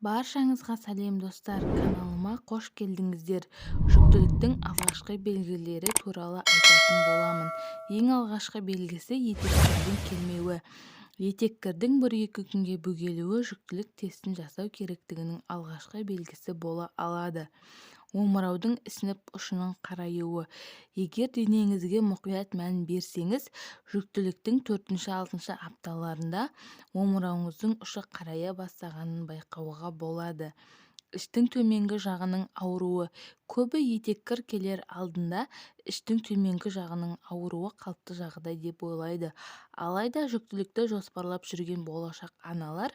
Баршаңызға сәлем достар, каналыма қош келдіңіздер. Жүктіліктің алғашқы белгілері туралы айтатын боламын. Ең алғашқы белгісі етеккірдің келмеуі. Етеккірдің 1-2 күнге бөгелуі жүктілік тестін жасау керектігінің алғашқы белгісі бола алады. Омыраудың ісініп ұшының қараюы. Егер денеңізге мұқият мән берсеңіз, жүктіліктің 4-6 апталарында омырауыңыздың ұшы қарая бастағанын байқауға болады. Іштің төменгі жағының ауруы. Көбі етеккір келер алдында іштің төменгі жағының ауруы қалыпты жағдай деп ойлайды. Алайда жүктілікті жоспарлап жүрген болашақ аналар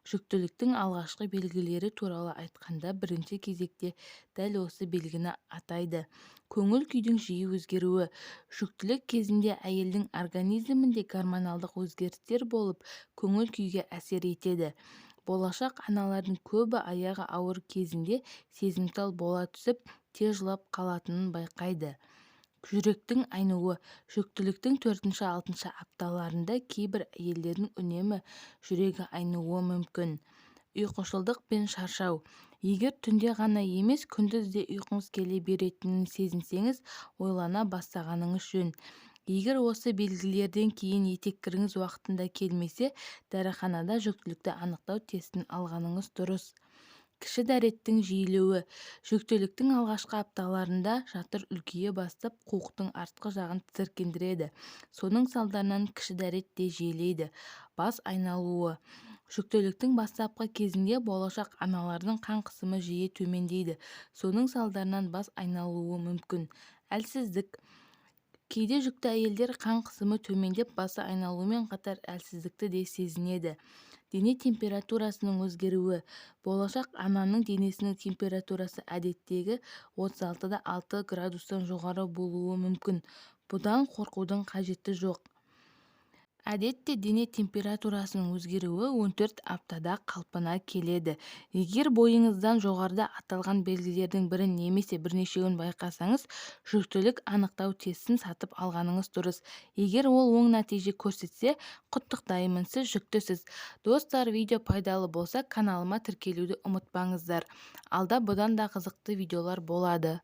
жүктіліктің алғашқы белгілері туралы айтқанда бірінші кезекте дәл осы белгіні атайды. Көңіл күйдің жиі өзгеруі. Жүктілік кезінде әйелдің организмінде гормоналдық өзгерістер болып, көңіл күйге әсер етеді. Болашақ аналардың көбі аяғы ауыр кезінде сезімтал бола түсіп, тез жылап қалатынын байқайды. Жүректің айнуы. Жүктіліктің 4-6 апталарында кейбір әйелдердің үнемі жүрегі айнуы мүмкін. Ұйқышылдық пен шаршау. Егер түнде ғана емес, күндіз де ұйқыңыз келе беретінін сезінсеңіз, ойлана бастағаныңыз жөн. Егер осы белгілерден кейін етеккіріңіз уақытында келмесе, дәріханада жүктілікті анықтау тестін алғаныңыз дұрыс. Кіші дәреттің жиілеуі. Жүктіліктің алғашқы апталарында жатыр үлкейе бастап, қуықтың артқы жағын тітіркендіреді. Соның салдарынан кіші дәрет те жиілейді. Бас айналуы. Жүктіліктің бастапқы кезінде болашақ аналардың қан қысымы жиі төмендейді. Соның салдарынан бас айналуы мүмкін. Әлсіздік. Кейде жүкті әйелдер қан қысымы төмендеп, басы айналуымен қатар әлсіздікті де сезінеді. Дене температурасының өзгеруі. Болашақ ананың денесінің температурасы әдеттегі 36-6 градустан жоғары болуы мүмкін. Бұдан қорқудың қажеті жоқ. Әдетте дене температурасының өзгеруі 14 аптада қалпына келеді. Егер бойыңыздан жоғарыда аталған белгілердің бірін немесе бірнешеуін байқасаңыз, жүктілік анықтау тестін сатып алғаныңыз дұрыс. Егер ол оң нәтиже көрсетсе, құттықтаймын, сіз жүктісіз. Достар, видео пайдалы болса, каналыма тіркелуді ұмытпаңыздар. Алда бұдан да қызықты видеолар болады.